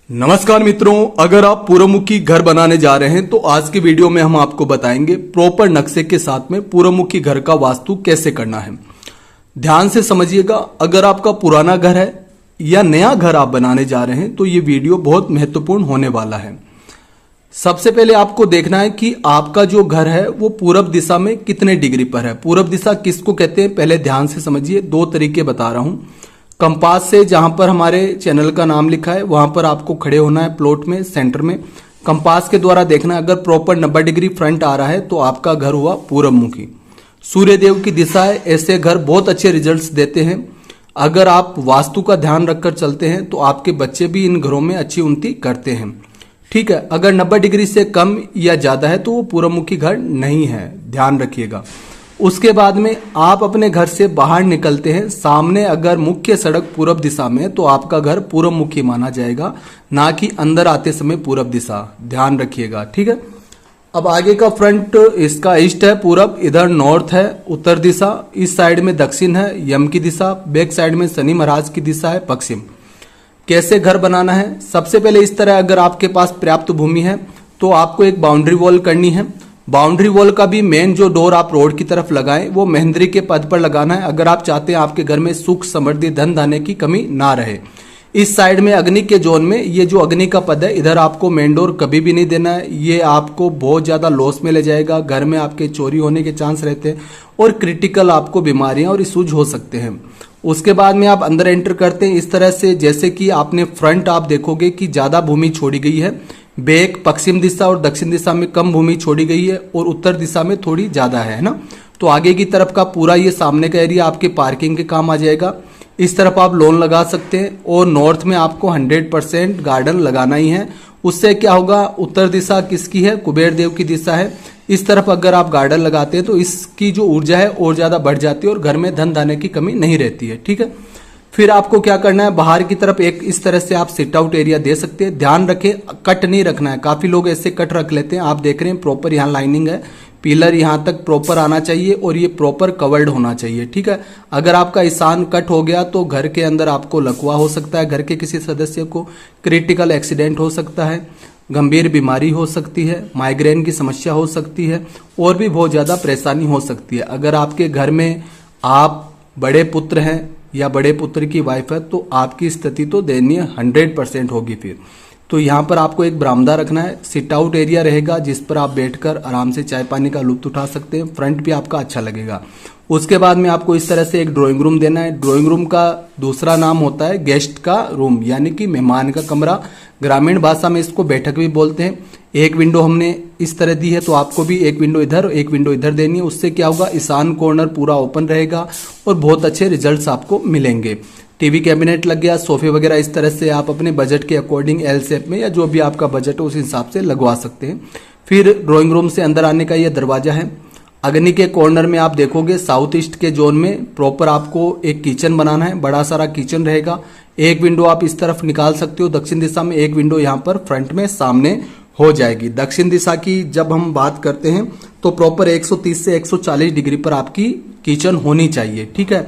नमस्कार मित्रों, अगर आप पूर्वमुखी घर बनाने जा रहे हैं तो आज की वीडियो में हम आपको बताएंगे प्रॉपर नक्शे के साथ में पूर्वमुखी घर का वास्तु कैसे करना है। ध्यान से समझिएगा। अगर आपका पुराना घर है या नया घर आप बनाने जा रहे हैं तो ये वीडियो बहुत महत्वपूर्ण होने वाला है। सबसे पहले आपको देखना है कि आपका जो घर है वो पूरब दिशा में कितने डिग्री पर है। पूरब दिशा किसको कहते हैं पहले ध्यान से समझिए। दो तरीके बता रहा हूं। कंपास से जहां पर हमारे चैनल का नाम लिखा है वहां पर आपको खड़े होना है, प्लॉट में सेंटर में कंपास के द्वारा देखना है। अगर प्रॉपर 90 डिग्री फ्रंट आ रहा है तो आपका घर हुआ पूरबमुखी। सूर्यदेव की दिशा है, ऐसे घर बहुत अच्छे रिजल्ट्स देते हैं। अगर आप वास्तु का ध्यान रखकर चलते हैं तो आपके बच्चे भी इन घरों में अच्छी उन्नति करते हैं। ठीक है, अगर 90 डिग्री से कम या ज्यादा है तो वो पूरबमुखी घर नहीं है, ध्यान रखिएगा। उसके बाद में आप अपने घर से बाहर निकलते हैं, सामने अगर मुख्य सड़क पूरब दिशा में तो आपका घर पूरबमुखी माना जाएगा, ना कि अंदर आते समय पूरब दिशा। ध्यान रखिएगा, ठीक है। अब आगे का फ्रंट इसका ईस्ट है, पूरब, इधर नॉर्थ है, उत्तर दिशा, इस साइड में दक्षिण है, यम की दिशा, बैक साइड में शनि महाराज की दिशा है, पश्चिम। कैसे घर बनाना है? सबसे पहले इस तरह, अगर आपके पास पर्याप्त भूमि है तो आपको एक बाउंड्री वॉल करनी है। बाउंड्री वॉल का भी मेन जो डोर आप रोड की तरफ लगाएं वो महेंद्री के पद पर लगाना है। अगर आप चाहते हैं आपके घर में सुख समृद्धि धन धान्य की कमी ना रहे। इस साइड में अग्नि के जोन में ये जो अग्नि का पद है इधर आपको मेन डोर कभी भी नहीं देना है। ये आपको बहुत ज्यादा लॉस में ले जाएगा। घर में आपके चोरी होने के चांस रहते हैं और क्रिटिकल आपको बीमारियां और इशूज हो सकते हैं। उसके बाद में आप अंदर एंटर करते हैं इस तरह से, जैसे कि आपने फ्रंट आप देखोगे कि ज्यादा भूमि छोड़ी गई है, बैक पश्चिम दिशा और दक्षिण दिशा में कम भूमि छोड़ी गई है और उत्तर दिशा में थोड़ी ज्यादा है ना। तो आगे की तरफ का पूरा ये सामने का एरिया आपके पार्किंग के काम आ जाएगा। इस तरफ आप लॉन लगा सकते हैं और नॉर्थ में आपको 100% गार्डन लगाना ही है। उससे क्या होगा, उत्तर दिशा किसकी है? कुबेर देव की दिशा है। इस तरफ अगर आप गार्डन लगाते हैं तो इसकी जो ऊर्जा है और ज्यादा बढ़ जाती है और घर में धन धान्य की कमी नहीं रहती है। ठीक है, फिर आपको क्या करना है, बाहर की तरफ एक इस तरह से आप सिट आउट एरिया दे सकते हैं। ध्यान रखें, कट नहीं रखना है। काफी लोग ऐसे कट रख लेते हैं। आप देख रहे हैं प्रॉपर यहाँ लाइनिंग है, पिलर यहाँ तक प्रॉपर आना चाहिए और ये प्रॉपर कवर्ड होना चाहिए। ठीक है, अगर आपका ईशान कट हो गया तो घर के अंदर आपको लकवा हो सकता है, घर के किसी सदस्य को क्रिटिकल एक्सीडेंट हो सकता है, गंभीर बीमारी हो सकती है, माइग्रेन की समस्या हो सकती है और भी बहुत ज्यादा परेशानी हो सकती है। अगर आपके घर में आप बड़े पुत्र हैं या बड़े पुत्र की वाइफ है तो आपकी स्थिति तो दयनीय 100% होगी। फिर तो यहाँ पर आपको एक बरामदा रखना है, सिट आउट एरिया रहेगा जिस पर आप बैठकर आराम से चाय पानी का लुत्फ उठा सकते हैं। फ्रंट भी आपका अच्छा लगेगा। उसके बाद में आपको इस तरह से एक ड्राइंग रूम देना है। ड्राइंग रूम का दूसरा नाम होता है गेस्ट का रूम, यानी कि मेहमान का कमरा। ग्रामीण भाषा में इसको बैठक भी बोलते हैं। एक विंडो हमने इस तरह दी है तो आपको भी एक विंडो इधर एक विंडो इधर देनी है। उससे क्या होगा, ईशान कॉर्नर पूरा ओपन रहेगा और बहुत अच्छे रिजल्ट्स आपको मिलेंगे। टीवी कैबिनेट लग गया, सोफे वगैरह इस तरह से आप अपने बजट के अकॉर्डिंग एल शेप में या जो भी आपका बजट है उस हिसाब से लगवा सकते हैं। फिर ड्राइंग रूम से अंदर आने का यह दरवाजा है। अग्नि के कॉर्नर में आप देखोगे साउथ ईस्ट के जोन में प्रॉपर आपको एक किचन बनाना है। बड़ा सारा किचन रहेगा। एक विंडो आप इस तरफ निकाल सकते हो दक्षिण दिशा में, एक विंडो यहाँ पर फ्रंट में सामने हो जाएगी। दक्षिण दिशा की जब हम बात करते हैं तो प्रॉपर 130 से 140 डिग्री पर आपकी किचन होनी चाहिए। ठीक है,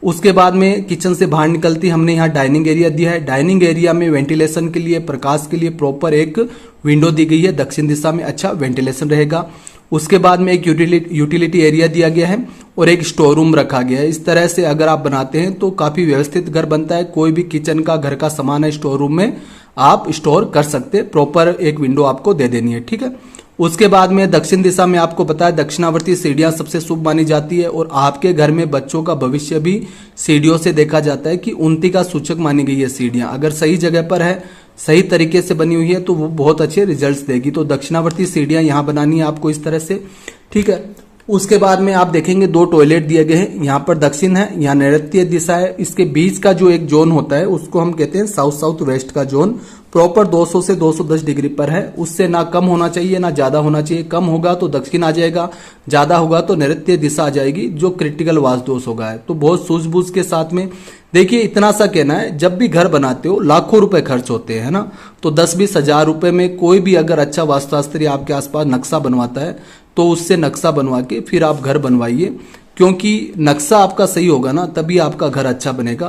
उसके बाद में किचन से बाहर निकलती हमने यहाँ डाइनिंग एरिया दिया है। डाइनिंग एरिया में वेंटिलेशन के लिए, प्रकाश के लिए प्रॉपर एक विंडो दी गई है। दक्षिण दिशा में अच्छा वेंटिलेशन रहेगा। उसके बाद में एक यूटिलिटी एरिया दिया गया है और एक स्टोर रूम रखा गया है। इस तरह से अगर आप बनाते हैं तो काफी व्यवस्थित घर बनता है। कोई भी किचन का घर का सामान है स्टोर रूम में आप स्टोर कर सकते हैं। प्रॉपर एक विंडो आपको दे देनी है। ठीक है, उसके बाद में दक्षिण दिशा में आपको पता है दक्षिणावर्ती सीढ़ियां सबसे शुभ मानी जाती है और आपके घर में बच्चों का भविष्य भी सीढ़ियों से देखा जाता है कि उन्नति का सूचक मानी गई है। सीढ़ियां अगर सही जगह पर है, सही तरीके से बनी हुई है तो वो बहुत अच्छे रिजल्ट्स देगी। तो दक्षिणावर्ती सीढ़ियां यहाँ बनानी है आपको इस तरह से। ठीक है, उसके बाद में आप देखेंगे 2 टॉयलेट दिए गए हैं। यहाँ पर दक्षिण है, यहाँ नैऋत्य दिशा है। इसके बीच का जो एक जोन होता है उसको हम कहते हैं साउथ साउथ वेस्ट का जोन। प्रॉपर 200 से 210 डिग्री पर है। उससे ना कम होना चाहिए ना ज्यादा होना चाहिए। कम होगा तो दक्षिण आ जाएगा, ज्यादा होगा तो नैऋत्य दिशा आ जाएगी, जो क्रिटिकल वास्तु दोष होगा है। तो बहुत सूझबूझ के साथ में देखिए, इतना सा कहना है, जब भी घर बनाते हो लाखों रुपए खर्च होते हैं ना, तो 10-20 हजार रुपए में कोई भी अगर अच्छा वास्तुशास्त्री आपके आसपास नक्शा बनवाता है तो उससे नक्शा बनवा के फिर आप घर बनवाइए, क्योंकि नक्शा आपका सही होगा ना तभी आपका घर अच्छा बनेगा।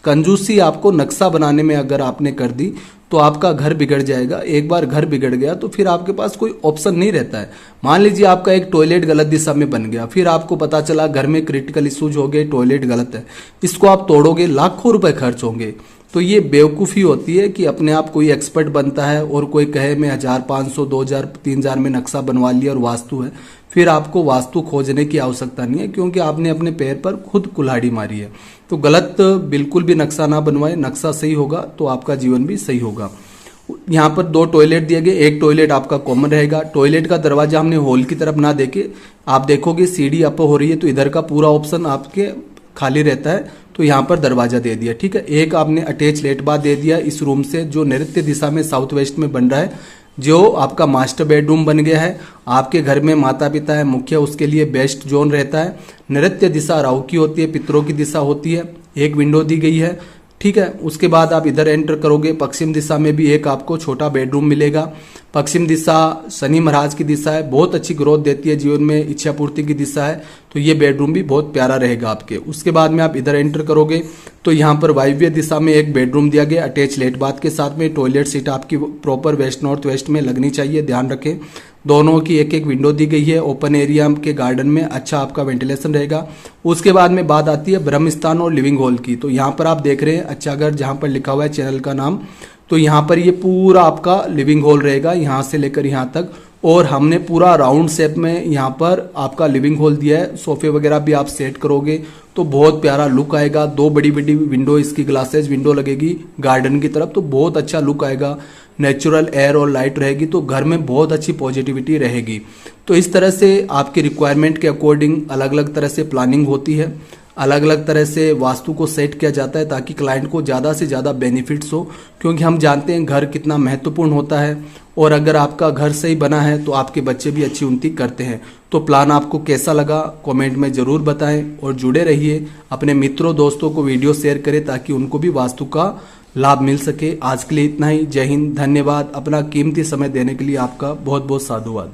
कंजूसी आपको नक्शा बनाने में अगर आपने कर दी तो आपका घर बिगड़ जाएगा। एक बार घर बिगड़ गया तो फिर आपके पास कोई ऑप्शन नहीं रहता है। मान लीजिए आपका एक टॉयलेट गलत दिशा में बन गया, फिर आपको पता चला घर में क्रिटिकल इश्यूज हो गए, टॉयलेट गलत है, इसको आप तोड़ोगे, लाखों रुपए खर्च होंगे। तो ये बेवकूफ़ी होती है कि अपने आप कोई एक्सपर्ट बनता है और कोई कहे मैं 1500, 2000, 3000 में नक्शा बनवा लिया और वास्तु है। फिर आपको वास्तु खोजने की आवश्यकता नहीं है, क्योंकि आपने अपने पैर पर खुद कुल्हाड़ी मारी है। तो गलत बिल्कुल भी नक्शा ना बनवाए, नक्शा सही होगा तो आपका जीवन भी सही होगा। यहाँ पर 2 टॉयलेट दिए गए, एक टॉयलेट आपका कॉमन रहेगा। टॉयलेट का दरवाजा हमने हॉल की तरफ ना देके, आप देखोगे सीढ़ी अप हो रही है तो इधर का पूरा ऑप्शन आपके खाली रहता है, तो यहाँ पर दरवाजा दे दिया, ठीक है। एक आपने अटैच लेट बाथ दे दिया इस रूम से, जो नैऋत्य दिशा में साउथ वेस्ट में बन रहा है, जो आपका मास्टर बेडरूम बन गया है। आपके घर में माता पिता है मुख्य, उसके लिए बेस्ट जोन रहता है। नैऋत्य दिशा राहु की होती है, पितरों की दिशा होती है। एक विंडो दी गई है, ठीक है। उसके बाद आप इधर एंटर करोगे, पश्चिम दिशा में भी एक आपको छोटा बेडरूम मिलेगा। पश्चिम दिशा शनि महाराज की दिशा है, बहुत अच्छी ग्रोथ देती है जीवन में, इच्छा पूर्ति की दिशा है, तो ये बेडरूम भी बहुत प्यारा रहेगा आपके। उसके बाद में आप इधर एंटर करोगे तो यहाँ पर वायव्य दिशा में एक बेडरूम दिया गया अटैच लेट बाथ के साथ में। टॉयलेट सीट आपकी प्रॉपर वेस्ट नॉर्थ वेस्ट में लगनी चाहिए, ध्यान रखें। दोनों की एक एक विंडो दी गई है। ओपन एरिया के गार्डन में अच्छा आपका वेंटिलेशन रहेगा। उसके बाद में बात आती है ब्रह्म स्थान और लिविंग हॉल की। तो यहाँ पर आप देख रहे हैं अच्छा घर, जहाँ पर लिखा हुआ है चैनल का नाम, तो यहाँ पर ये पूरा आपका लिविंग हॉल रहेगा, यहाँ से लेकर यहाँ तक। और हमने पूरा राउंड शेप में यहाँ पर आपका लिविंग हॉल दिया है। सोफे वगैरह भी आप सेट करोगे तो बहुत प्यारा लुक आएगा। 2 बड़ी बड़ी विंडो, इसकी ग्लासेज विंडो लगेगी गार्डन की तरफ, तो बहुत अच्छा लुक आएगा। नेचुरल एयर और लाइट रहेगी, तो घर में बहुत अच्छी पॉजिटिविटी रहेगी। तो इस तरह से आपकी रिक्वायरमेंट के अकॉर्डिंग अलग अलग तरह से प्लानिंग होती है, अलग अलग तरह से वास्तु को सेट किया जाता है, ताकि क्लाइंट को ज़्यादा से ज़्यादा बेनिफिट्स हो। क्योंकि हम जानते हैं घर कितना महत्वपूर्ण होता है, और अगर आपका घर सही बना है तो आपके बच्चे भी अच्छी उन्नति करते हैं। तो प्लान आपको कैसा लगा कमेंट में ज़रूर बताएं, और जुड़े रहिए। अपने मित्रों दोस्तों को वीडियो शेयर करें ताकि उनको भी वास्तु का लाभ मिल सके। आज के लिए इतना ही। जय हिंद, धन्यवाद। अपना कीमती समय देने के लिए आपका बहुत बहुत साधुवाद।